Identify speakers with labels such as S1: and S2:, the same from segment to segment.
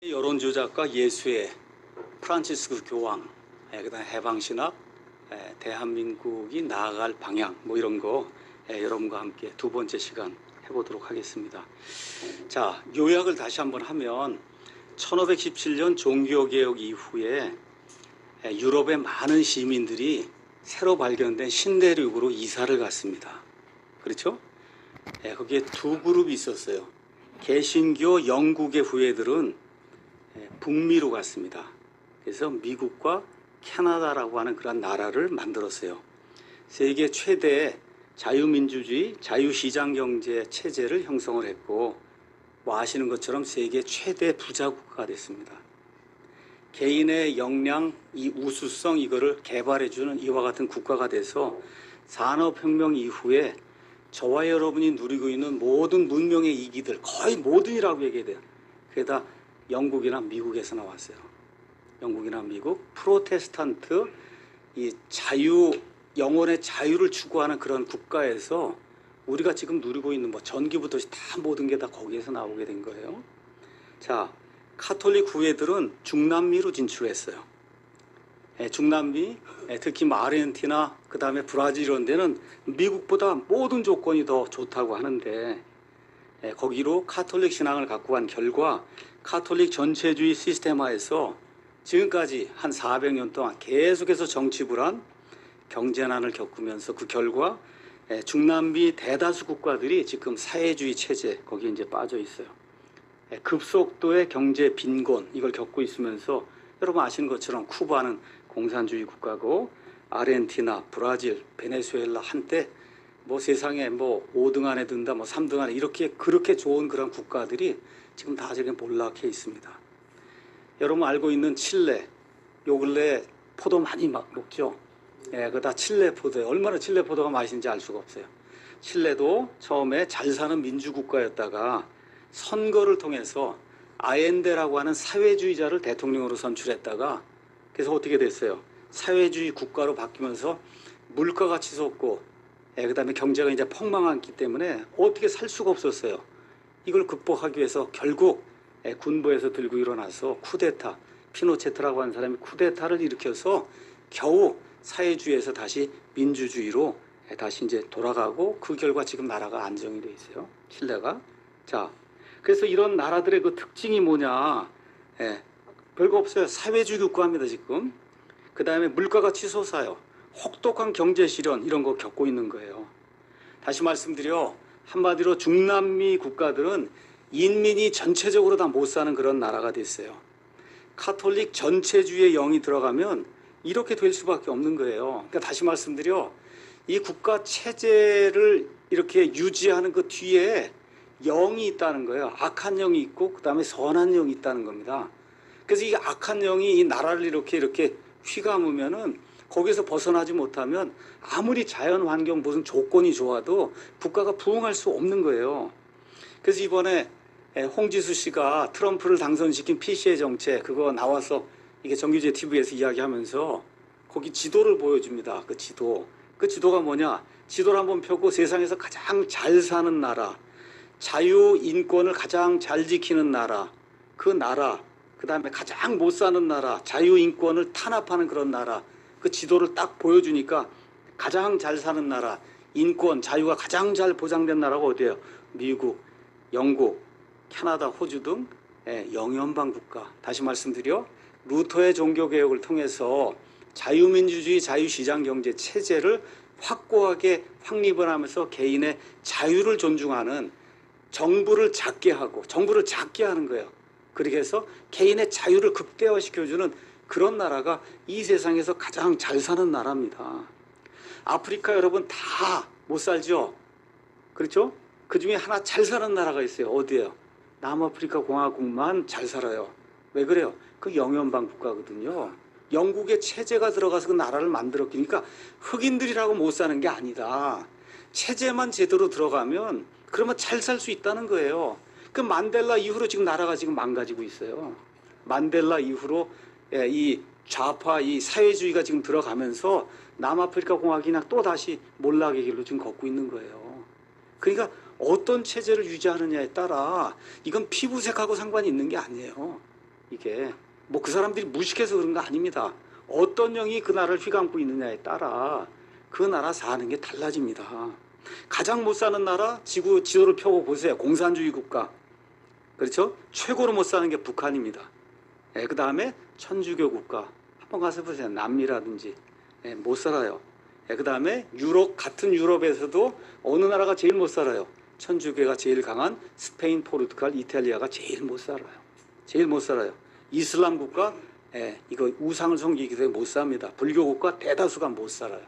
S1: 여론조작과 예수의 프란치스코 교황, 그다음에 해방신학, 대한민국이 나아갈 방향 뭐 이런 거 여러분과 함께 두 번째 시간 해보도록 하겠습니다. 자, 요약을 다시 한번 하면 1517년 종교개혁 이후에 유럽의 많은 시민들이 새로 발견된 신대륙으로 이사를 갔습니다. 그렇죠? 거기에 두 그룹이 있었어요. 개신교 영국의 후예들은 북미로 갔습니다. 그래서 미국과 캐나다라고 하는 그런 나라를 만들었어요. 세계 최대의 자유민주주의, 자유시장경제 체제를 형성을 했고, 뭐 아시는 것처럼 세계 최대 부자국가가 됐습니다. 개인의 역량, 이 우수성 이거를 개발해주는 이와 같은 국가가 돼서 산업혁명 이후에 저와 여러분이 누리고 있는 모든 문명의 이기들, 거의 모든이라고 얘기해야 돼요. 그게 다 영국이나 미국에서 나왔어요. 영국이나 미국, 프로테스탄트, 이 자유, 영혼의 자유를 추구하는 그런 국가에서 우리가 지금 누리고 있는 뭐 전기부터 다 모든 게 다 거기에서 나오게 된 거예요. 자, 카톨릭 후예들은 중남미로 진출했어요. 중남미, 특히 아르헨티나, 그 다음에 브라질 이런 데는 미국보다 모든 조건이 더 좋다고 하는데, 거기로 카톨릭 신앙을 갖고 간 결과 카톨릭 전체주의 시스템화에서 지금까지 한 400년 동안 계속해서 정치 불안, 경제난을 겪으면서 그 결과 중남미 대다수 국가들이 지금 사회주의 체제 거기에 이제 빠져 있어요. 급속도의 경제 빈곤 이걸 겪고 있으면서 여러분 아시는 것처럼 쿠바는 공산주의 국가고 아르헨티나, 브라질, 베네수엘라 한때 뭐 세상에 뭐 5등 안에 든다, 뭐 3등 안에 이렇게 그렇게 좋은 그런 국가들이 지금 다 저기 몰락해 있습니다. 여러분 알고 있는 칠레, 요 근래 포도 많이 먹죠. 그거 다 칠레 포도예요. 얼마나 칠레 포도가 맛있는지 알 수가 없어요. 칠레도 처음에 잘 사는 민주국가였다가 선거를 통해서 아엔데라고 하는 사회주의자를 대통령으로 선출했다가 그래서 어떻게 됐어요? 사회주의 국가로 바뀌면서 물가가 치솟고 그 다음에 경제가 이제 폭망했기 때문에 어떻게 살 수가 없었어요. 이걸 극복하기 위해서 결국 군부에서 들고 일어나서 쿠데타, 피노체트라고 하는 사람이 쿠데타를 일으켜서 겨우 사회주의에서 다시 민주주의로 다시 이제 돌아가고 그 결과 지금 나라가 안정이 돼 있어요. 칠레가. 자, 그래서 이런 나라들의 그 특징이 뭐냐? 별거 없어요. 사회주의 국가입니다 지금. 그 다음에 물가가 치솟아요. 혹독한 경제 실현 이런 거 겪고 있는 거예요. 다시 말씀드려 한마디로 중남미 국가들은 인민이 전체적으로 다 못 사는 그런 나라가 됐어요. 카톨릭 전체주의의 영이 들어가면 이렇게 될 수밖에 없는 거예요. 그러니까 다시 말씀드려 이 국가 체제를 이렇게 유지하는 그 뒤에 영이 있다는 거예요. 악한 영이 있고 그 다음에 선한 영이 있다는 겁니다. 그래서 이 악한 영이 이 나라를 이렇게 휘감으면은 거기서 벗어나지 못하면 아무리 자연 환경 무슨 조건이 좋아도 국가가 부흥할 수 없는 거예요. 그래서 이번에 홍지수 씨가 트럼프를 당선시킨 PC의 정책 그거 나와서 이게 정규제 TV에서 이야기하면서 거기 지도를 보여줍니다. 그 지도. 그 지도가 뭐냐? 지도를 한번 펴고 세상에서 가장 잘 사는 나라, 자유 인권을 가장 잘 지키는 나라, 그 나라, 그 다음에 가장 못 사는 나라, 자유 인권을 탄압하는 그런 나라, 그 지도를 딱 보여주니까 가장 잘 사는 나라, 인권, 자유가 가장 잘 보장된 나라가 어디예요? 미국, 영국, 캐나다, 호주 등 영연방 국가. 다시 말씀드려 루터의 종교개혁을 통해서 자유민주주의, 자유시장경제 체제를 확고하게 확립을 하면서 개인의 자유를 존중하는 정부를 작게 하는 거예요. 그렇게 해서 개인의 자유를 극대화시켜주는 그런 나라가 이 세상에서 가장 잘 사는 나라입니다. 아프리카 여러분 다 못 살죠? 그렇죠? 그 중에 하나 잘 사는 나라가 있어요. 어디예요? 남아프리카 공화국만 잘 살아요. 왜 그래요? 그 영연방 국가거든요. 영국의 체제가 들어가서 그 나라를 만들었으니까 흑인들이라고 못 사는 게 아니다. 체제만 제대로 들어가면 그러면 잘 살 수 있다는 거예요. 그 만델라 이후로 지금 나라가 지금 망가지고 있어요. 만델라 이후로 이 좌파 이 사회주의가 지금 들어가면서 남아프리카 공화국이나 또 다시 몰락의 길로 지금 걷고 있는 거예요. 그러니까 어떤 체제를 유지하느냐에 따라 이건 피부색하고 상관이 있는 게 아니에요. 이게 뭐 그 사람들이 무식해서 그런 거 아닙니다. 어떤 영이 그 나라를 휘감고 있느냐에 따라 그 나라 사는 게 달라집니다. 가장 못 사는 나라 지구 지도를 펴고 보세요. 공산주의 국가. 그렇죠? 최고로 못 사는 게 북한입니다. 예, 그 다음에 천주교 국가. 한번 가서 보세요. 남미라든지. 예, 못 살아요. 예, 그 다음에 유럽, 같은 유럽에서도 어느 나라가 제일 못 살아요? 천주교가 제일 강한 스페인, 포르투갈, 이탈리아가 제일 못 살아요. 제일 못 살아요. 이슬람 국가, 예, 이거 우상을 섬기기 때문에 못 삽니다. 불교 국가 대다수가 못 살아요.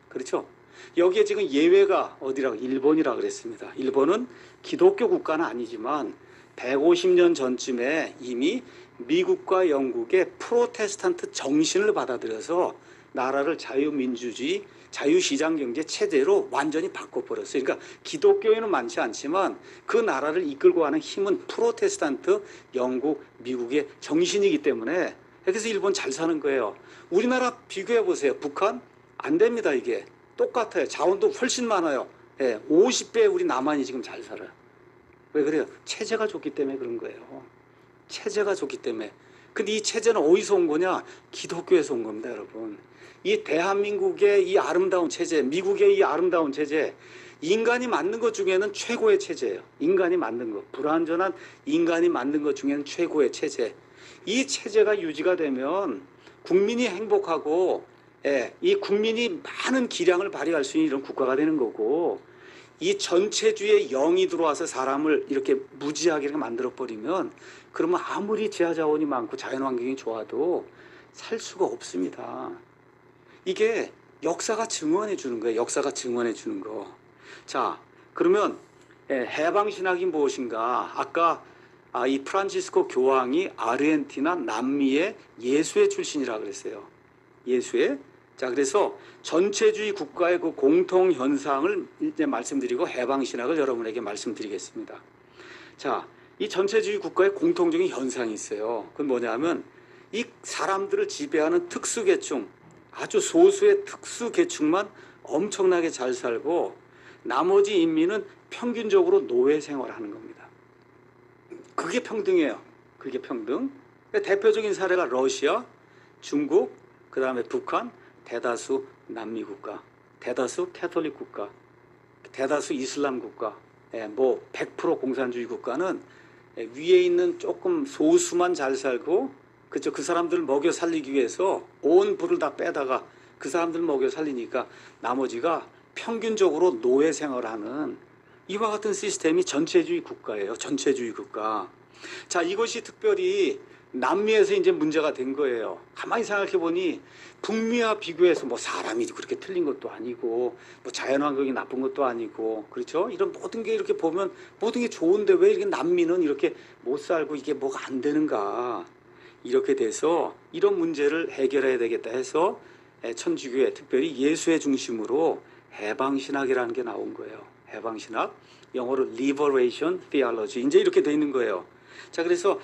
S1: 그렇죠? 여기에 지금 예외가 어디라고? 일본이라고 그랬습니다. 일본은 기독교 국가는 아니지만 150년 전쯤에 이미 미국과 영국의 프로테스탄트 정신을 받아들여서 나라를 자유민주주의, 자유시장경제 체제로 완전히 바꿔버렸어요. 그러니까 기독교인은 많지 않지만 그 나라를 이끌고 가는 힘은 프로테스탄트, 영국, 미국의 정신이기 때문에 그래서 일본 잘 사는 거예요. 우리나라 비교해 보세요. 북한 안 됩니다. 이게 똑같아요. 자원도 훨씬 많아요. 예, 50배 우리 남한이 지금 잘 살아요. 왜 그래요? 체제가 좋기 때문에 그런 거예요. 체제가 좋기 때문에. 근데 이 체제는 어디서 온 거냐? 기독교에서 온 겁니다, 여러분. 이 대한민국의 이 아름다운 체제, 미국의 이 아름다운 체제, 인간이 만든 것 중에는 최고의 체제예요. 인간이 만든 것, 불완전한 인간이 만든 것 중에는 최고의 체제. 이 체제가 유지가 되면 국민이 행복하고, 예, 이 국민이 많은 기량을 발휘할 수 있는 이런 국가가 되는 거고, 이 전체주의의 영이 들어와서 사람을 이렇게 무지하게 만들어 버리면 그러면 아무리 지하 자원이 많고 자연 환경이 좋아도 살 수가 없습니다. 이게 역사가 증언해 주는 거예요. 역사가 증언해 주는 거. 자, 그러면 해방신학이 무엇인가? 아까 이 프란치스코 교황이 아르헨티나, 남미의 예수회 출신이라고 그랬어요. 예수회. 자, 그래서 전체주의 국가의 그 공통 현상을 이제 말씀드리고 해방신학을 여러분에게 말씀드리겠습니다. 자, 이 전체주의 국가의 공통적인 현상이 있어요. 그건 뭐냐면 이 사람들을 지배하는 특수계층, 아주 소수의 특수계층만 엄청나게 잘 살고 나머지 인민은 평균적으로 노예 생활하는 겁니다. 그게 평등이에요. 그게 평등. 대표적인 사례가 러시아, 중국, 그 다음에 북한, 대다수 남미 국가, 대다수 캐톨릭 국가, 대다수 이슬람 국가, 뭐 100% 공산주의 국가는 위에 있는 조금 소수만 잘 살고, 그렇죠? 그 사람들을 먹여 살리기 위해서 온 부를 다 빼다가 그 사람들 먹여 살리니까 나머지가 평균적으로 노예 생활하는 이와 같은 시스템이 전체주의 국가예요. 전체주의 국가. 자, 이것이 특별히 남미에서 이제 문제가 된 거예요. 가만히 생각해 보니 북미와 비교해서 뭐 사람이 그렇게 틀린 것도 아니고 뭐 자연환경이 나쁜 것도 아니고 그렇죠? 이런 모든 게 이렇게 보면 모든 게 좋은데 왜 이렇게 남미는 이렇게 못 살고 이게 뭐가 안 되는가? 이렇게 돼서 이런 문제를 해결해야 되겠다 해서 천주교회 특별히 예수의 중심으로 해방신학이라는 게 나온 거예요. 해방신학, 영어로 Liberation Theology 이제 이렇게 돼 있는 거예요. 자, 그래서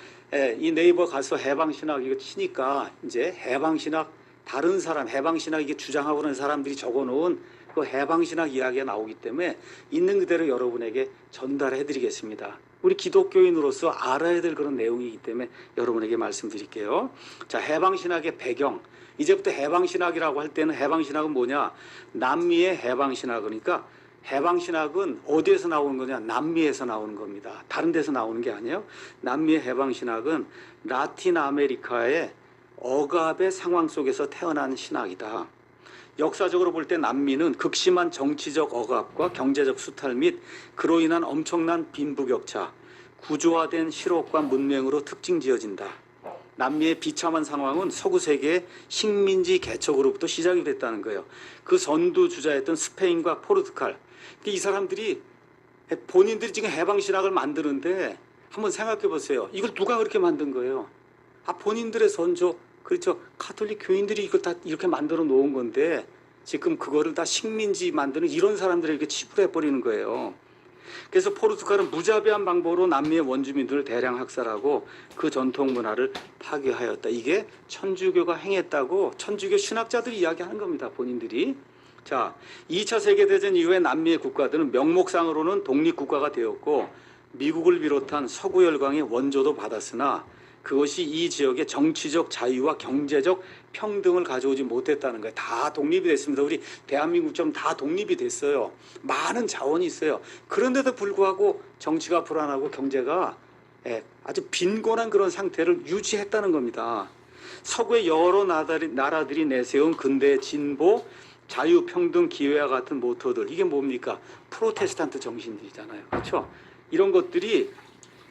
S1: 이 네이버 가서 해방신학 이거 치니까 이제 해방신학 다른 사람 해방신학 이게 주장하고 있는 사람들이 적어놓은 그 해방신학 이야기가 나오기 때문에 있는 그대로 여러분에게 전달해 드리겠습니다. 우리 기독교인으로서 알아야 될 그런 내용이기 때문에 여러분에게 말씀드릴게요. 자, 해방신학의 배경. 이제부터 해방신학이라고 할 때는 해방신학은 뭐냐? 남미의 해방신학. 그러니까 해방신학은 어디에서 나오는 거냐? 남미에서 나오는 겁니다. 다른 데서 나오는 게 아니에요. 남미의 해방신학은 라틴 아메리카의 억압의 상황 속에서 태어난 신학이다. 역사적으로 볼 때 남미는 극심한 정치적 억압과 경제적 수탈 및 그로 인한 엄청난 빈부격차, 구조화된 실업과 문명으로 특징 지어진다. 남미의 비참한 상황은 서구 세계의 식민지 개척으로부터 시작이 됐다는 거예요. 그 선두주자였던 스페인과 포르투갈. 이 사람들이 본인들이 지금 해방신학을 만드는데 한번 생각해 보세요. 이걸 누가 그렇게 만든 거예요? 본인들의 선조, 그렇죠. 가톨릭 교인들이 이걸 다 이렇게 만들어 놓은 건데 지금 그거를 다 식민지 만드는 이런 사람들에게 치부해 버리는 거예요. 그래서 포르투갈은 무자비한 방법으로 남미의 원주민들을 대량 학살하고 그 전통 문화를 파괴하였다. 이게 천주교가 행했다고 천주교 신학자들이 이야기하는 겁니다. 본인들이. 자, 2차 세계대전 이후에 남미의 국가들은 명목상으로는 독립국가가 되었고 미국을 비롯한 서구 열강의 원조도 받았으나 그것이 이 지역의 정치적 자유와 경제적 평등을 가져오지 못했다는 거예요. 다 독립이 됐습니다. 우리 대한민국처럼 다 독립이 됐어요. 많은 자원이 있어요. 그런데도 불구하고 정치가 불안하고 경제가 아주 빈곤한 그런 상태를 유지했다는 겁니다. 서구의 여러 나라들이 내세운 근대 진보, 자유, 평등, 기회와 같은 모토들, 이게 뭡니까? 프로테스탄트 정신들이잖아요. 그렇죠? 이런 것들이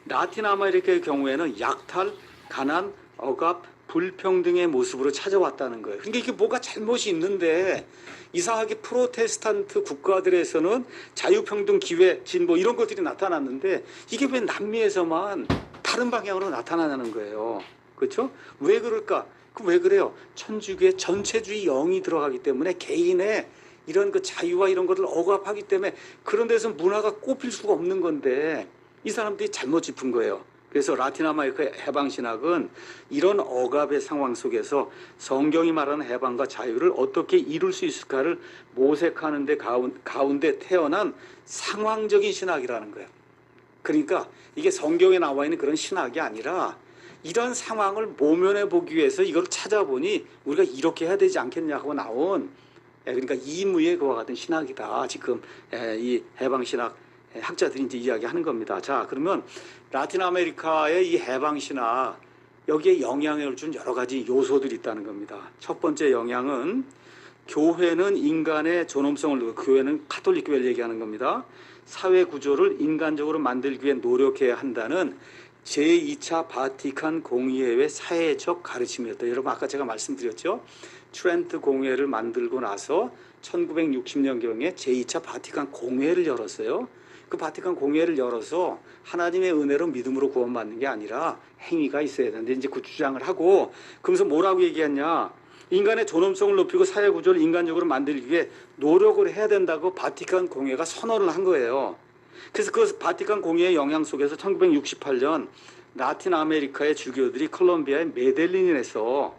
S1: 라틴 아메리카의 경우에는 약탈, 가난, 억압, 불평등의 모습으로 찾아왔다는 거예요. 그러니까 이게 뭐가 잘못이 있는데 이상하게 프로테스탄트 국가들에서는 자유평등, 기회, 진보 이런 것들이 나타났는데 이게 왜 남미에서만 다른 방향으로 나타나냐는 거예요. 그렇죠? 왜 그럴까? 왜 그래요? 천주교의 전체주의 영이 들어가기 때문에 개인의 이런 그 자유와 이런 것을 억압하기 때문에 그런 데서 문화가 꼽힐 수가 없는 건데 이 사람들이 잘못 짚은 거예요. 그래서 라틴 아메리카의 해방신학은 이런 억압의 상황 속에서 성경이 말하는 해방과 자유를 어떻게 이룰 수 있을까를 모색하는 데 가운데 태어난 상황적인 신학이라는 거예요. 그러니까 이게 성경에 나와 있는 그런 신학이 아니라 이런 상황을 모면해 보기 위해서 이걸 찾아보니 우리가 이렇게 해야 되지 않겠냐 하고 나온 그러니까 이무의 그와 같은 신학이다. 지금 이 해방신학 학자들이 이제 이야기하는 겁니다. 자, 그러면 라틴 아메리카의 이 해방신학 여기에 영향을 준 여러 가지 요소들이 있다는 겁니다. 첫 번째 영향은 교회는 인간의 존엄성을 교회는 카톨릭 교회를 얘기하는 겁니다. 사회 구조를 인간적으로 만들기 위해 노력해야 한다는 제2차 바티칸 공의회의 사회적 가르침이었다. 여러분 아까 제가 말씀드렸죠. 트렌트 공회를 만들고 나서 1960년경에 제2차 바티칸 공회를 열었어요. 그 바티칸 공회를 열어서 하나님의 은혜로 믿음으로 구원받는 게 아니라 행위가 있어야 되는데 이제 그 주장을 하고 그러면서 뭐라고 얘기했냐. 인간의 존엄성을 높이고 사회 구조를 인간적으로 만들기 위해 노력을 해야 된다고 바티칸 공회가 선언을 한 거예요. 그래서 그 바티칸 공회의 영향 속에서 1968년 라틴 아메리카의 주교들이 콜롬비아의 메델린에서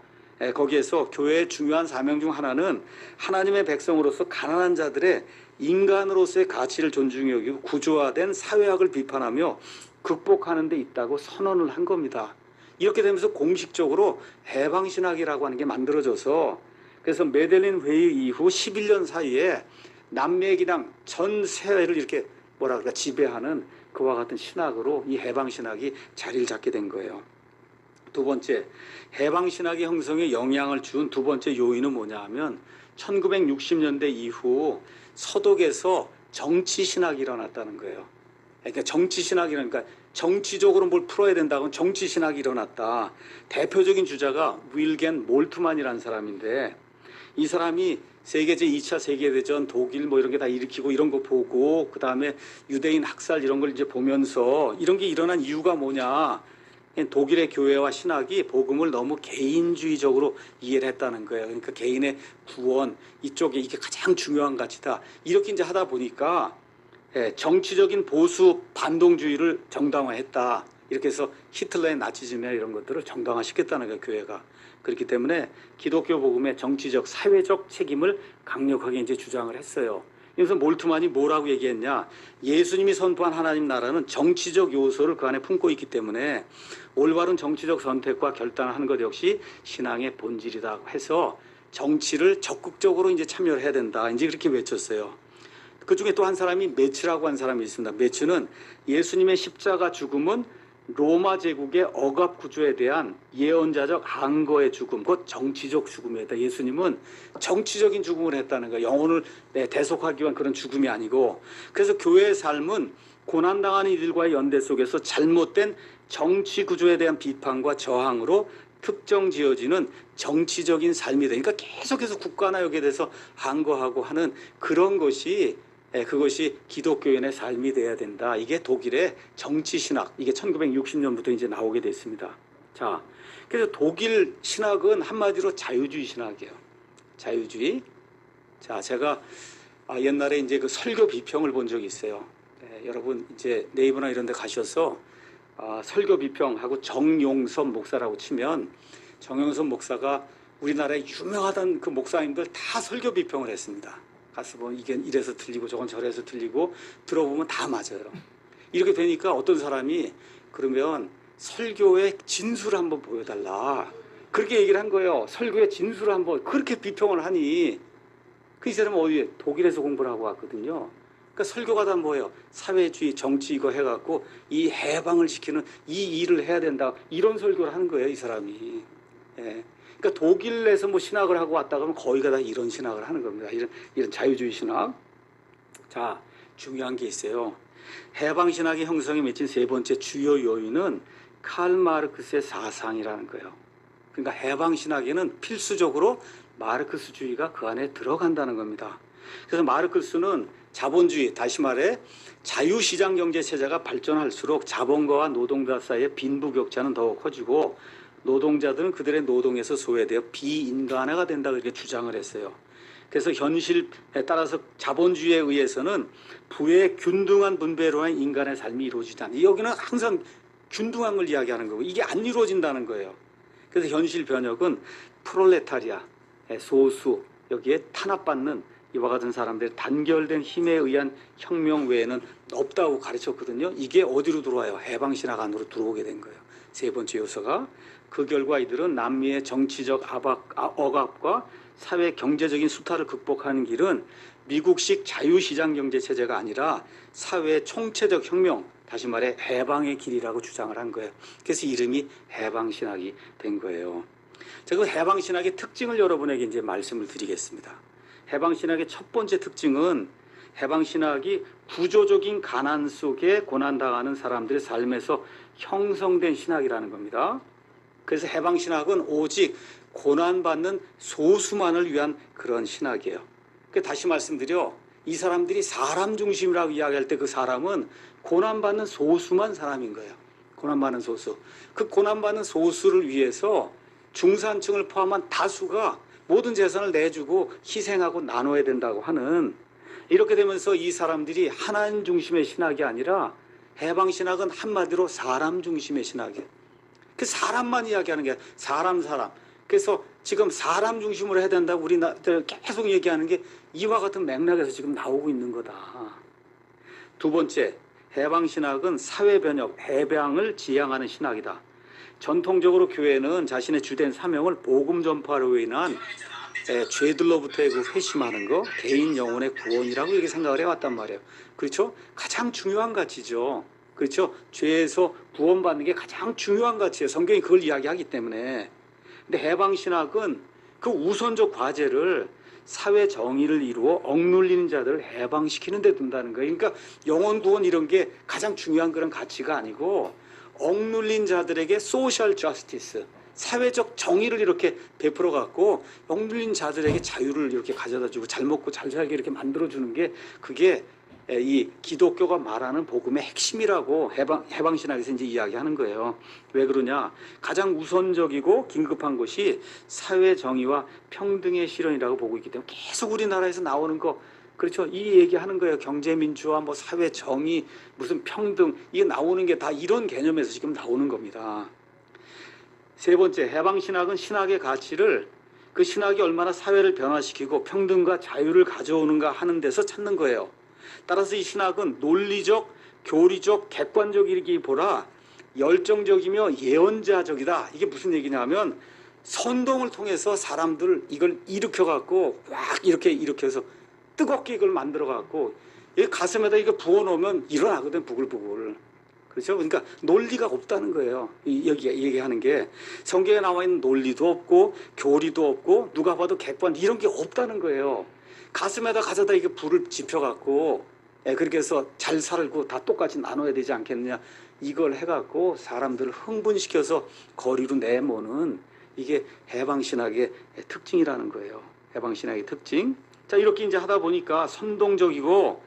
S1: 거기에서 교회의 중요한 사명 중 하나는 하나님의 백성으로서 가난한 자들의 인간으로서의 가치를 존중히 여기고 구조화된 사회학을 비판하며 극복하는 데 있다고 선언을 한 겁니다. 이렇게 되면서 공식적으로 해방신학이라고 하는 게 만들어져서 그래서 메델린 회의 이후 11년 사이에 남미의 그냥 전 세계를 이렇게 뭐라 그럴까 지배하는 그와 같은 신학으로 이 해방신학이 자리를 잡게 된 거예요. 두 번째, 해방신학의 형성에 영향을 준 두 번째 요인은 뭐냐 하면 1960년대 이후 서독에서 정치신학이 일어났다는 거예요. 그러니까 정치신학이라니까 정치적으로 뭘 풀어야 된다고 정치신학이 일어났다. 대표적인 주자가 윌겐 몰트만이라는 사람인데 이 사람이 세계 제2차 세계대전 독일 뭐 이런 게 다 일으키고 이런 거 보고 그 다음에 유대인 학살 이런 걸 이제 보면서 이런 게 일어난 이유가 뭐냐. 독일의 교회와 신학이 복음을 너무 개인주의적으로 이해를 했다는 거예요. 그러니까 개인의 구원 이쪽에 이게 가장 중요한 가치다. 이렇게 이제 하다 보니까 정치적인 보수 반동주의를 정당화했다. 이렇게 해서 히틀러의 나치즘이나 이런 것들을 정당화시켰다는 거예요. 교회가. 그렇기 때문에 기독교 복음의 정치적 사회적 책임을 강력하게 이제 주장을 했어요. 그래서 몰트만이 뭐라고 얘기했냐. 예수님이 선포한 하나님 나라는 정치적 요소를 그 안에 품고 있기 때문에 올바른 정치적 선택과 결단을 하는 것 역시 신앙의 본질이다 해서 정치를 적극적으로 이제 참여를 해야 된다. 이제 그렇게 외쳤어요. 그 중에 또 한 사람이 메츠라고 한 사람이 있습니다. 메츠는 예수님의 십자가 죽음은 로마 제국의 억압 구조에 대한 예언자적 항거의 죽음, 곧 정치적 죽음이었다. 예수님은 정치적인 죽음을 했다는 거예요. 영혼을 대속하기 위한 그런 죽음이 아니고. 그래서 교회의 삶은 고난당하는 이들과의 연대 속에서 잘못된 정치 구조에 대한 비판과 저항으로 특정 지어지는 정치적인 삶이 되니까 계속해서 국가나 여기에 대해서 항거하고 하는 그런 것이 그것이 기독교인의 삶이 돼야 된다. 이게 독일의 정치 신학. 이게 1960년부터 이제 나오게 됐습니다. 자, 그래서 독일 신학은 한마디로 자유주의 신학이에요. 자유주의. 자, 제가 옛날에 이제 그 설교 비평을 본 적이 있어요. 여러분 이제 네이버나 이런 데 가셔서 설교 비평하고 정용섭 목사라고 치면 정용섭 목사가 우리나라에 유명하던 그 목사님들 다 설교 비평을 했습니다. 가서 보면 이게 이래서 틀리고 저건 저래서 틀리고 들어보면 다 맞아요. 이렇게 되니까 어떤 사람이 그러면 설교의 진수를 한번 보여달라. 그렇게 얘기를 한 거예요. 설교의 진수를 한번. 그렇게 비평을 하니 그 이 사람은 어디에 독일에서 공부를 하고 왔거든요. 그러니까 설교가 다 뭐예요? 사회주의, 정치 이거 해갖고 이 해방을 시키는 이 일을 해야 된다. 이런 설교를 하는 거예요, 이 사람이. 예. 그러니까 독일에서 뭐 신학을 하고 왔다 그러면 거의가 다 이런 신학을 하는 겁니다. 이런 자유주의 신학. 자, 중요한 게 있어요. 해방 신학의 형성에 맺힌 세 번째 주요 요인은 칼 마르크스의 사상이라는 거예요. 그러니까 해방 신학에는 필수적으로 마르크스주의가 그 안에 들어간다는 겁니다. 그래서 마르크스는 자본주의, 다시 말해 자유시장 경제 체제가 발전할수록 자본가와 노동자 사이의 빈부격차는 더욱 커지고 노동자들은 그들의 노동에서 소외되어 비인간화가 된다 그렇게 주장을 했어요. 그래서 현실에 따라서 자본주의에 의해서는 부의 균등한 분배로 한 인간의 삶이 이루어지지 않는다. 여기는 항상 균등한 걸 이야기하는 거고 이게 안 이루어진다는 거예요. 그래서 현실 변혁은 프롤레타리아, 소수, 여기에 탄압받는 이와 같은 사람들의 단결된 힘에 의한 혁명 외에는 없다고 가르쳤거든요. 이게 어디로 들어와요? 해방신학 안으로 들어오게 된 거예요. 세 번째 요소가. 그 결과 이들은 남미의 정치적 억압과 사회 경제적인 수탈을 극복하는 길은 미국식 자유시장 경제 체제가 아니라 사회 총체적 혁명, 다시 말해 해방의 길이라고 주장을 한 거예요. 그래서 이름이 해방신학이 된 거예요. 제가 해방신학의 특징을 여러분에게 이제 말씀을 드리겠습니다. 해방신학의 첫 번째 특징은 해방신학이 구조적인 가난 속에 고난당하는 사람들의 삶에서 형성된 신학이라는 겁니다. 그래서 해방신학은 오직 고난받는 소수만을 위한 그런 신학이에요. 다시 말씀드려, 이 사람들이 사람 중심이라고 이야기할 때 그 사람은 고난받는 소수만 사람인 거예요. 고난받는 소수. 그 고난받는 소수를 위해서 중산층을 포함한 다수가 모든 재산을 내주고 희생하고 나눠야 된다고 하는, 이렇게 되면서 이 사람들이 하나님 중심의 신학이 아니라 해방신학은 한마디로 사람 중심의 신학이에요. 그 사람만 이야기하는 게 사람. 그래서 지금 사람 중심으로 해야 된다고 우리나라들 계속 얘기하는 게 이와 같은 맥락에서 지금 나오고 있는 거다. 두 번째, 해방신학은 사회변혁, 해방을 지향하는 신학이다. 전통적으로 교회는 자신의 주된 사명을 복음 전파로 인한 죄들로부터의 그 회심하는 거, 개인 영혼의 구원이라고 이렇게 생각을 해왔단 말이에요. 그렇죠? 가장 중요한 가치죠. 그렇죠? 죄에서 구원받는 게 가장 중요한 가치예요. 성경이 그걸 이야기하기 때문에. 근데 해방신학은 그 우선적 과제를 사회 정의를 이루어 억눌리는 자들을 해방시키는 데 둔다는 거예요. 그러니까 영혼 구원 이런 게 가장 중요한 그런 가치가 아니고 억눌린 자들에게 소셜 저스티스, 사회적 정의를 이렇게 베풀어 갖고 억눌린 자들에게 자유를 이렇게 가져다 주고 잘 먹고 잘 살게 이렇게 만들어 주는 게 그게 이 기독교가 말하는 복음의 핵심이라고 해방신학에서 이제 이야기하는 거예요. 왜 그러냐? 가장 우선적이고 긴급한 것이 사회 정의와 평등의 실현이라고 보고 있기 때문에 계속 우리나라에서 나오는 거, 그렇죠? 이 얘기하는 거예요. 경제민주화, 뭐 사회 정의, 무슨 평등, 이게 나오는 게 다 이런 개념에서 지금 나오는 겁니다. 세 번째, 해방신학은 신학의 가치를 그 신학이 얼마나 사회를 변화시키고 평등과 자유를 가져오는가 하는 데서 찾는 거예요. 따라서 이 신학은 논리적, 교리적, 객관적이기보다 열정적이며 예언자적이다. 이게 무슨 얘기냐면 선동을 통해서 사람들 이걸 일으켜갖고 막 이렇게 일으켜서 뜨겁게 이걸 만들어갖고 가슴에다 이거 부어놓으면 일어나거든, 부글부글. 그렇죠? 그러니까 논리가 없다는 거예요. 여기 얘기하는 게 성경에 나와 있는 논리도 없고 교리도 없고 누가 봐도 객관 이런 게 없다는 거예요. 가슴에다 가져다 이게 불을 지펴갖고 그렇게 해서 잘 살고 다 똑같이 나눠야 되지 않겠느냐, 이걸 해갖고 사람들을 흥분시켜서 거리로 내모는 이게 해방신학의 특징이라는 거예요. 해방신학의 특징. 자, 이렇게 이제 하다 보니까 선동적이고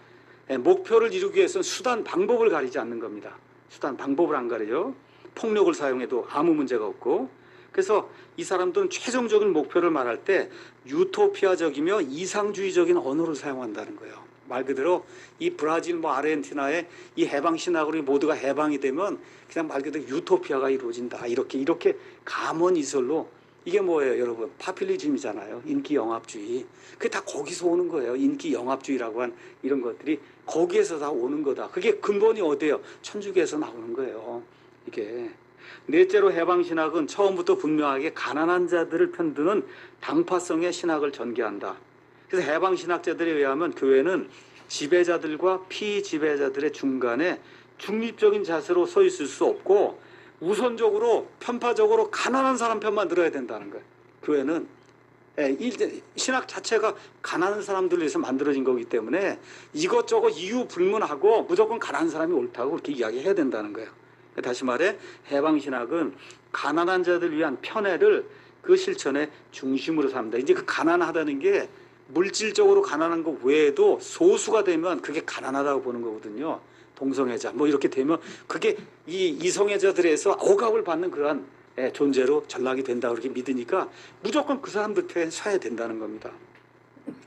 S1: 목표를 이루기 위해서는 수단 방법을 가리지 않는 겁니다. 수단 방법을 안 가리죠. 폭력을 사용해도 아무 문제가 없고. 그래서 이 사람들은 최종적인 목표를 말할 때 유토피아적이며 이상주의적인 언어를 사용한다는 거예요. 말 그대로 이 브라질 뭐 아르헨티나의 이 해방 신학으로 모두가 해방이 되면 그냥 말 그대로 유토피아가 이루어진다. 이렇게 감언이설로, 이게 뭐예요, 여러분? 파퓰리즘이잖아요. 인기 영합주의. 그게 다 거기서 오는 거예요. 인기 영합주의라고 한 이런 것들이 거기에서 다 오는 거다. 그게 근본이 어디예요? 천주교에서 나오는 거예요. 이게. 넷째로 해방신학은 처음부터 분명하게 가난한 자들을 편드는 당파성의 신학을 전개한다. 그래서 해방신학자들에 의하면 교회는 지배자들과 피지배자들의 중간에 중립적인 자세로 서 있을 수 없고 우선적으로 편파적으로 가난한 사람 편만 들어야 된다는 거예요. 교회는 신학 자체가 가난한 사람들을 위해서 만들어진 거기 때문에 이것저것 이유 불문하고 무조건 가난한 사람이 옳다고 그렇게 이야기해야 된다는 거예요. 다시 말해 해방신학은 가난한 자들 위한 편애를 그 실천의 중심으로 삼는다. 이제 그 가난하다는 게 물질적으로 가난한 것 외에도 소수가 되면 그게 가난하다고 보는 거거든요. 동성애자 뭐 이렇게 되면 그게 이 이성애자들에서 억압을 받는 그러한 존재로 전락이 된다고 그렇게 믿으니까 무조건 그 사람들 편에 서야 된다는 겁니다.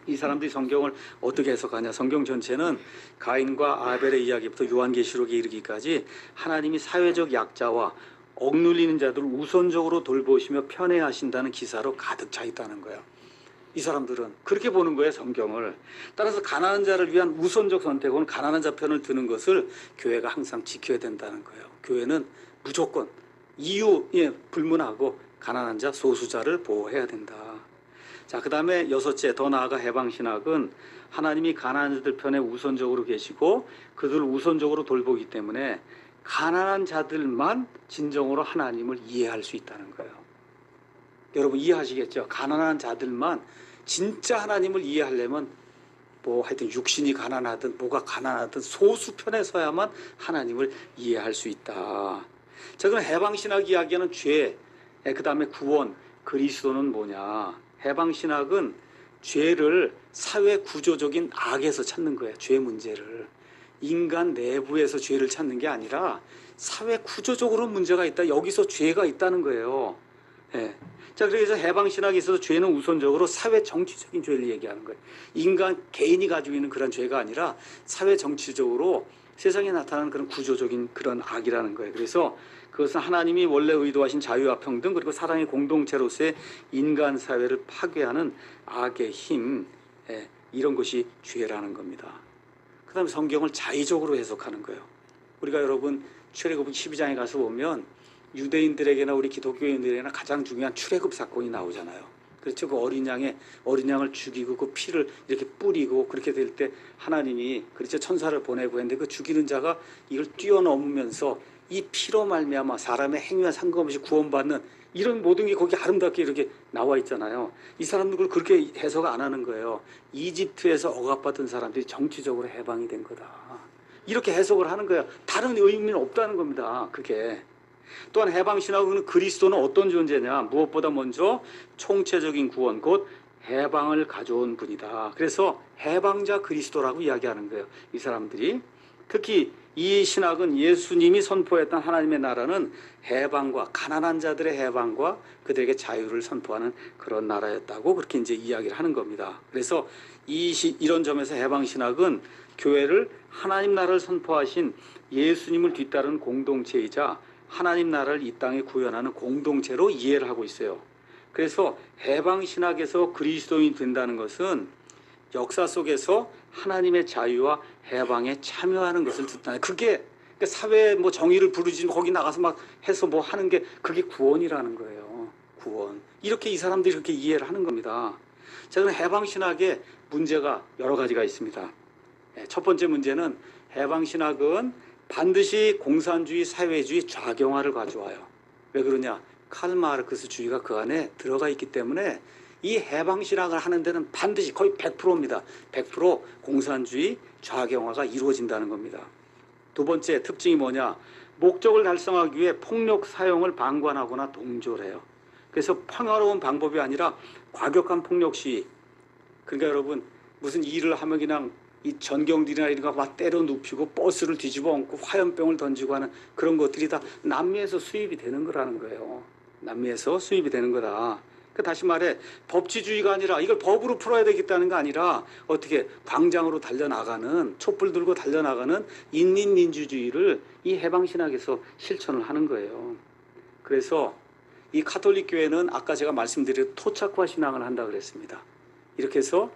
S1: 이 사람들이 성경을 어떻게 해석하냐. 성경 전체는 가인과 아벨의 이야기부터 요한계시록에 이르기까지 하나님이 사회적 약자와 억눌리는 자들을 우선적으로 돌보시며 편애하신다는 기사로 가득 차 있다는 거예요. 이 사람들은 그렇게 보는 거예요, 성경을. 따라서 가난한 자를 위한 우선적 선택은 가난한 자 편을 드는 것을 교회가 항상 지켜야 된다는 거예요. 교회는 무조건 이유에 불문하고 가난한 자, 소수자를 보호해야 된다. 자, 그 다음에 여섯째, 더 나아가 해방신학은 하나님이 가난한 자들 편에 우선적으로 계시고 그들을 우선적으로 돌보기 때문에 가난한 자들만 진정으로 하나님을 이해할 수 있다는 거예요. 여러분 이해하시겠죠? 가난한 자들만 진짜 하나님을 이해하려면 뭐 하여튼 육신이 가난하든 뭐가 가난하든 소수 편에 서야만 하나님을 이해할 수 있다. 자, 그럼 해방신학 이야기하는 죄, 그 다음에 구원, 그리스도는 뭐냐. 해방신학은 죄를 사회 구조적인 악에서 찾는 거예요. 죄 문제를. 인간 내부에서 죄를 찾는 게 아니라 사회 구조적으로 문제가 있다. 여기서 죄가 있다는 거예요. 예. 자, 그래서 해방신학에 있어서 죄는 우선적으로 사회 정치적인 죄를 얘기하는 거예요. 인간 개인이 가지고 있는 그런 죄가 아니라 사회 정치적으로 세상에 나타나는 그런 구조적인 그런 악이라는 거예요. 그래서 그것은 하나님이 원래 의도하신 자유와 평등 그리고 사랑의 공동체로서의 인간 사회를 파괴하는 악의 힘, 이런 것이 죄라는 겁니다. 그 다음에 성경을 자의적으로 해석하는 거예요. 우리가 여러분 출애굽기 12장에 가서 보면 유대인들에게나 우리 기독교인들에게나 가장 중요한 출애굽 사건이 나오잖아요. 그렇죠. 그 어린 양을 죽이고 그 피를 이렇게 뿌리고 그렇게 될 때 하나님이 그렇죠. 천사를 보내고 했는데 그 죽이는 자가 이걸 뛰어넘으면서 이 피로 말미암아 사람의 행위와 상관없이 구원받는 이런 모든 게 거기 아름답게 이렇게 나와 있잖아요. 이 사람들 그렇게 해석 안 하는 거예요. 이집트에서 억압받은 사람들이 정치적으로 해방이 된 거다. 이렇게 해석을 하는 거예요. 다른 의미는 없다는 겁니다. 그게. 또한 해방신학은 그리스도는 어떤 존재냐. 무엇보다 먼저 총체적인 구원 곧 해방을 가져온 분이다. 그래서 해방자 그리스도라고 이야기하는 거예요. 이 사람들이. 특히 이 신학은 예수님이 선포했던 하나님의 나라는 해방과 가난한 자들의 해방과 그들에게 자유를 선포하는 그런 나라였다고 그렇게 이제 이야기를 하는 겁니다. 그래서 이런 점에서 해방신학은 교회를 하나님 나라를 선포하신 예수님을 뒤따르는 공동체이자 하나님 나라를 이 땅에 구현하는 공동체로 이해를 하고 있어요. 그래서 해방신학에서 그리스도인이 된다는 것은 역사 속에서 하나님의 자유와 해방에 참여하는 것을 뜻하는 그게 사회 뭐 정의를 부르지 거기 나가서 막 해서 뭐 하는 게 그게 구원이라는 거예요. 구원. 이렇게 이 사람들이 그렇게 이해를 하는 겁니다. 자, 그럼 해방신학의 문제가 여러 가지가 있습니다. 첫 번째 문제는 해방신학은 반드시 공산주의, 사회주의 좌경화를 가져와요. 왜 그러냐? 칼 마르크스주의가 그 안에 들어가 있기 때문에 이 해방신학을 하는 데는 반드시 거의 100%입니다. 100% 공산주의 좌경화가 이루어진다는 겁니다. 두 번째 특징이 뭐냐? 목적을 달성하기 위해 폭력 사용을 방관하거나 동조해요. 그래서 평화로운 방법이 아니라 과격한 폭력 시위. 그러니까 여러분 무슨 일을 하면 그냥 이 전경들이나 이런 거 막 때려 눕히고 버스를 뒤집어 엎고 화염병을 던지고 하는 그런 것들이 다 남미에서 수입이 되는 거라는 거예요. 남미에서 수입이 되는 거다. 다시 말해 법치주의가 아니라 이걸 법으로 풀어야 되겠다는 거 아니라 어떻게 광장으로 달려나가는 촛불 들고 달려나가는 인민민주주의를 이 해방신학에서 실천을 하는 거예요. 그래서 이 가톨릭 교회는 아까 제가 말씀드린 토착화 신앙을 한다 그랬습니다. 이렇게 해서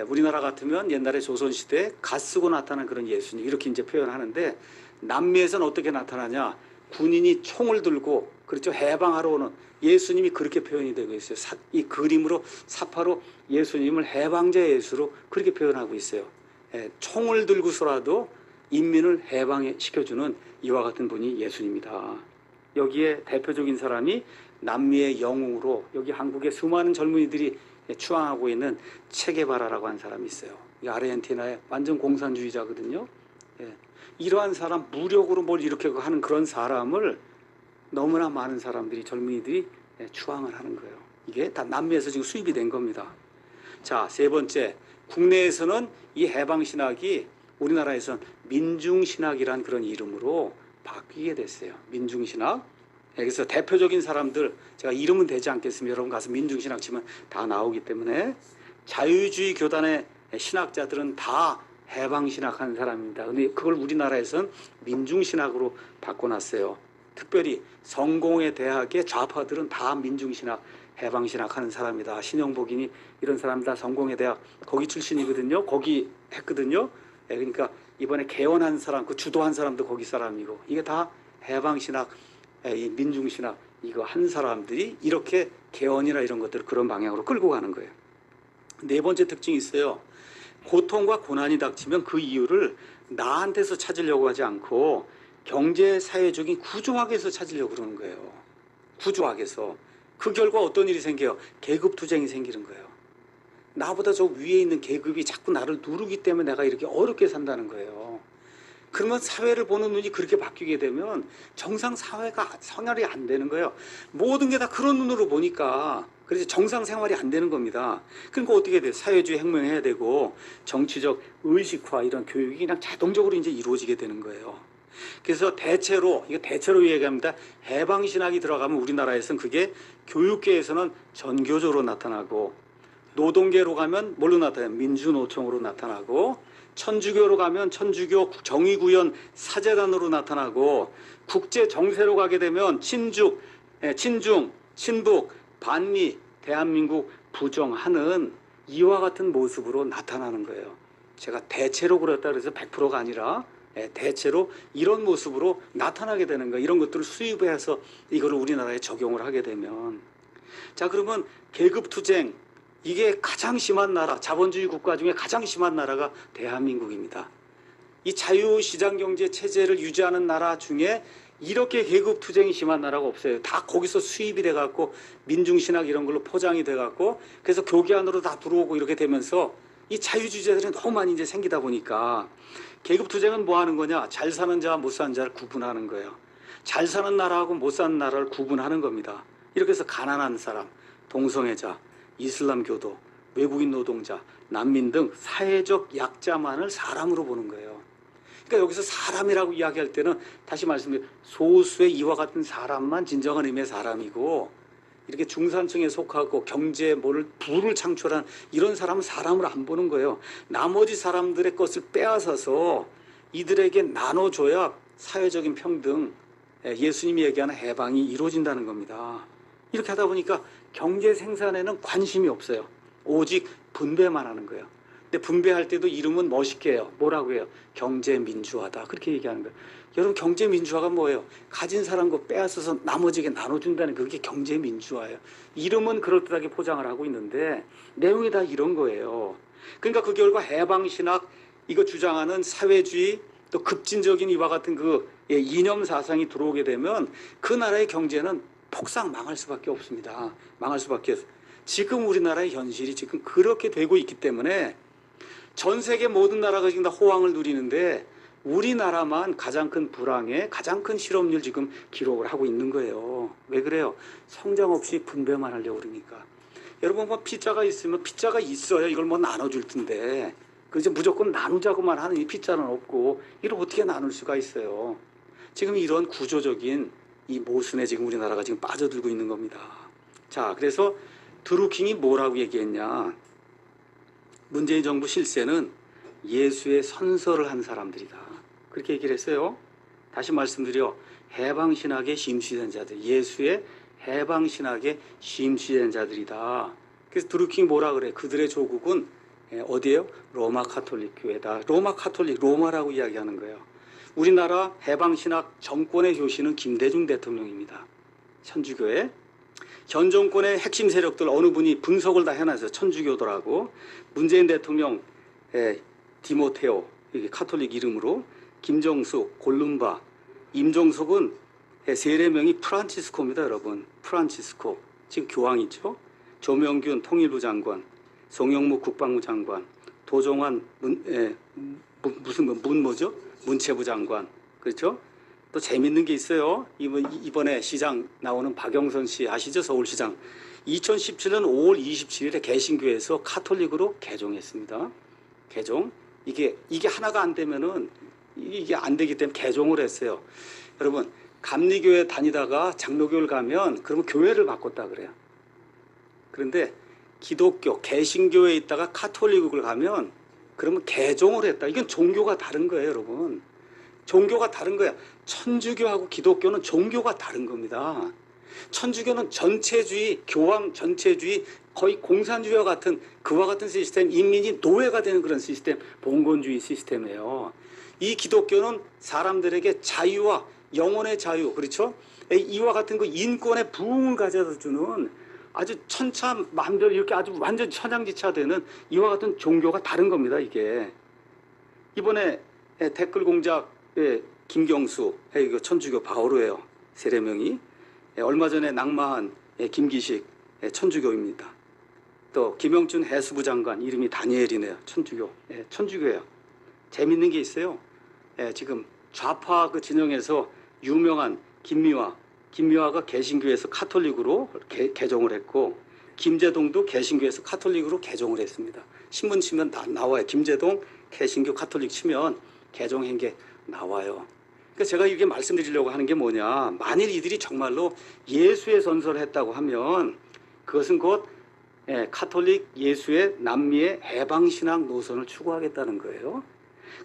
S1: 우리나라 같으면 옛날에 조선시대에 갓 쓰고 나타난 그런 예수님 이렇게 이제 표현하는데 남미에서는 어떻게 나타나냐. 군인이 총을 들고 그렇죠 해방하러 오는 예수님이 그렇게 표현이 되고 있어요. 이 그림으로 사파로 예수님을 해방자 예수로 그렇게 표현하고 있어요. 총을 들고서라도 인민을 해방시켜주는 이와 같은 분이 예수님이다. 여기에 대표적인 사람이 남미의 영웅으로 여기 한국의 수많은 젊은이들이 추앙하고 있는 체게바라라고 하는 사람이 있어요. 아르헨티나의 완전 공산주의자거든요. 이러한 사람, 무력으로 뭘 이렇게 하는 그런 사람을 너무나 많은 사람들이, 젊은이들이 추앙을 하는 거예요. 이게 다 남미에서 지금 수입이 된 겁니다. 자, 세 번째, 국내에서는 이 해방신학이 우리나라에서는 민중신학이란 그런 이름으로 바뀌게 됐어요. 민중신학. 그래서 대표적인 사람들, 제가 이름은 되지 않겠습니다. 여러분 가서 민중신학 치면 다 나오기 때문에 자유주의 교단의 신학자들은 다 해방신학 하는 사람입니다. 근데 그걸 우리나라에서는 민중신학으로 바꿔놨어요. 특별히 성공회 대학의 좌파들은 다 민중신학, 해방신학 하는 사람이다. 신영복이니 이런 사람 다 성공회 대학 거기 출신이거든요. 거기 했거든요. 그러니까 이번에 개원한 사람, 그 주도한 사람도 거기 사람이고 이게 다 해방신학, 민중신학 이거 한 사람들이 이렇게 개원이나 이런 것들을 그런 방향으로 끌고 가는 거예요. 네 번째 특징이 있어요. 고통과 고난이 닥치면 그 이유를 나한테서 찾으려고 하지 않고 경제 사회적인 구조학에서 찾으려고 그러는 거예요. 구조학에서. 그 결과 어떤 일이 생겨요? 계급투쟁이 생기는 거예요. 나보다 저 위에 있는 계급이 자꾸 나를 누르기 때문에 내가 이렇게 어렵게 산다는 거예요. 그러면 사회를 보는 눈이 그렇게 바뀌게 되면 정상 사회가 성찰이 안 되는 거예요. 모든 게 다 그런 눈으로 보니까 그래서 정상 생활이 안 되는 겁니다. 그러니까 어떻게 돼요? 사회주의 혁명해야 되고 정치적 의식화 이런 교육이 그냥 자동적으로 이제 이루어지게 되는 거예요. 그래서 대체로 이거 대체로 얘기합니다. 해방신학이 들어가면 우리나라에서는 그게 교육계에서는 전교조로 나타나고 노동계로 가면 뭘로 나타나요? 민주노총으로 나타나고 천주교로 가면 천주교 정의구현 사재단으로 나타나고 국제 정세로 가게 되면 친중, 친북, 반미, 대한민국 부정하는 이와 같은 모습으로 나타나는 거예요. 제가 대체로 그랬다 그래서 100%가 아니라 대체로 이런 모습으로 나타나게 되는 거예요. 이런 것들을 수입해서 이거를 우리나라에 적용을 하게 되면 자 그러면 계급투쟁 이게 가장 심한 나라, 자본주의 국가 중에 가장 심한 나라가 대한민국입니다. 이 자유시장경제 체제를 유지하는 나라 중에 이렇게 계급투쟁이 심한 나라가 없어요. 다 거기서 수입이 돼갖고 민중신학 이런 걸로 포장이 돼갖고 그래서 교계 안으로 다 들어오고 이렇게 되면서 이 자유주의자들이 너무 많이 이제 생기다 보니까 계급투쟁은 뭐 하는 거냐? 잘 사는 자와 못 사는 자를 구분하는 거예요. 잘 사는 나라하고 못 사는 나라를 구분하는 겁니다. 이렇게 해서 가난한 사람, 동성애자, 이슬람 교도, 외국인 노동자, 난민 등 사회적 약자만을 사람으로 보는 거예요. 그러니까 여기서 사람이라고 이야기할 때는 다시 말씀드리면 소수의 이와 같은 사람만 진정한 의미의 사람이고 이렇게 중산층에 속하고 경제에 부를 창출한 이런 사람은 사람으로 안 보는 거예요. 나머지 사람들의 것을 빼앗아서 이들에게 나눠줘야 사회적인 평등, 예수님이 얘기하는 해방이 이루어진다는 겁니다. 이렇게 하다 보니까 경제 생산에는 관심이 없어요. 오직 분배만 하는 거예요. 근데 분배할 때도 이름은 멋있게 해요. 뭐라고 해요? 경제민주화다. 그렇게 얘기하는 거예요. 여러분 경제민주화가 뭐예요? 가진 사람 거 빼앗아서 나머지에게 나눠준다는 그게 경제민주화예요. 이름은 그럴듯하게 포장을 하고 있는데 내용이 다 이런 거예요. 그러니까 그 결과 해방신학 이거 주장하는 사회주의 또 급진적인 이와 같은 그 이념 사상이 들어오게 되면 그 나라의 경제는 폭삭 망할 수밖에 없습니다. 망할 수밖에 없어요. 지금 우리나라의 현실이 지금 그렇게 되고 있기 때문에 전 세계 모든 나라가 지금 다 호황을 누리는데 우리나라만 가장 큰 불황에 가장 큰 실업률 지금 기록을 하고 있는 거예요. 왜 그래요? 성장 없이 분배만 하려고 그러니까. 여러분 뭐 피자가 있으면 피자가 있어야 이걸 뭐 나눠줄 텐데 그래서 무조건 나누자고만 하는 이 피자는 없고 이걸 어떻게 나눌 수가 있어요. 지금 이런 구조적인 이 모순에 지금 우리나라가 지금 빠져들고 있는 겁니다. 자, 그래서 드루킹이 뭐라고 얘기했냐? 문재인 정부 실세는 예수의 선서를 한 사람들이다. 그렇게 얘기를 했어요. 다시 말씀드려 해방신학의 심취된 자들, 예수의 해방신학의 심취된 자들이다. 그래서 드루킹이 뭐라 그래? 그들의 조국은 어디예요? 로마 카톨릭 교회다. 로마 카톨릭, 로마라고 이야기하는 거예요. 우리나라 해방신학 정권의 효시는 김대중 대통령입니다. 천주교의 현 정권의 핵심 세력들 어느 분이 분석을 다 해놨어요. 천주교들하고 문재인 대통령 디모테오 이게 카톨릭 이름으로 김정숙, 골룸바, 임종석은 세례명이 프란치스코입니다, 여러분. 프란치스코 지금 교황이죠. 조명균 통일부 장관, 송영무 국방부 장관, 도종환 문체부 장관, 그렇죠? 또 재밌는 게 있어요. 이번에 시장 나오는 박영선 씨 아시죠? 서울시장. 2017년 5월 27일에 개신교에서 카톨릭으로 개종했습니다. 개종. 이게 하나가 안 되면은 이게 안 되기 때문에 개종을 했어요. 여러분, 감리교회 다니다가 장로교를 가면 그러면 교회를 바꿨다 그래요. 그런데 기독교, 개신교에 있다가 카톨릭을 가면 그러면 개종을 했다. 이건 종교가 다른 거예요, 여러분. 종교가 다른 거야. 천주교하고 기독교는 종교가 다른 겁니다. 천주교는 전체주의, 교황 전체주의, 거의 공산주의와 같은 그와 같은 시스템, 인민이 노예가 되는 그런 시스템, 봉건주의 시스템이에요. 이 기독교는 사람들에게 자유와 영혼의 자유, 그렇죠? 이와 같은 그 인권의 부흥을 가져다 주는 아주 천차만별 이렇게 아주 완전 천양지차되는 이와 같은 종교가 다른 겁니다, 이게. 이번에 댓글 공작 김경수, 이거 천주교 바오로예요. 세례명이. 얼마 전에 낙마한 김기식 천주교입니다. 또 김영춘 해수부 장관 이름이 다니엘이네요. 천주교예요. 재밌는 게 있어요. 지금 좌파 그 진영에서 유명한 김미화가 개신교에서 카톨릭으로 개종을 했고 김재동도 개신교에서 카톨릭으로 개종을 했습니다. 신문 치면 다 나와요. 김재동 개신교 카톨릭 치면 개종한 게 나와요. 그러니까 제가 이렇게 말씀드리려고 하는 게 뭐냐. 만일 이들이 정말로 예수의 전설을 했다고 하면 그것은 곧 카톨릭 예수의 남미의 해방신학 노선을 추구하겠다는 거예요.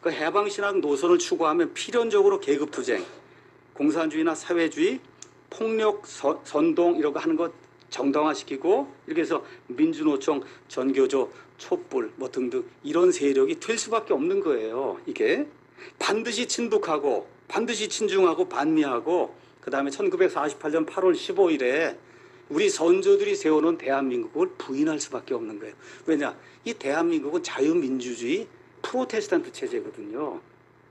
S1: 그 해방신학 노선을 추구하면 필연적으로 계급투쟁, 공산주의나 사회주의, 폭력, 선동 이런 거 하는 것 정당화시키고 이렇게 해서 민주노총, 전교조, 촛불 뭐 등등 이런 세력이 될 수밖에 없는 거예요. 이게 반드시 친북하고 반드시 친중하고 반미하고 그다음에 1948년 8월 15일에 우리 선조들이 세워놓은 대한민국을 부인할 수밖에 없는 거예요. 왜냐? 이 대한민국은 자유민주주의 프로테스탄트 체제거든요.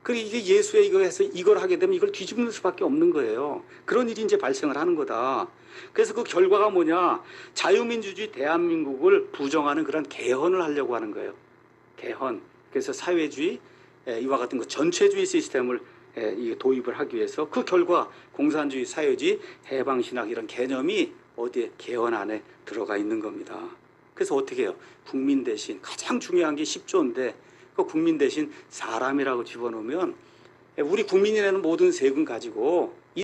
S1: 그리고 이게 예수의 이거 해서 이걸 하게 되면 이걸 뒤집는 수밖에 없는 거예요. 그런 일이 이제 발생을 하는 거다. 그래서 그 결과가 뭐냐? 자유민주주의 대한민국을 부정하는 그런 개헌을 하려고 하는 거예요. 개헌. 그래서 사회주의 이와 같은 거 전체주의 시스템을 도입을 하기 위해서 그 결과 공산주의, 사회주의, 해방신학 이런 개념이 어디에 개헌 안에 들어가 있는 겁니다. 그래서 어떻게 해요? 국민 대신 가장 중요한 게 10조인데 그 국민 대신 사람이라고 집어넣으면 우리 국민이 내는 모든 세금 가지고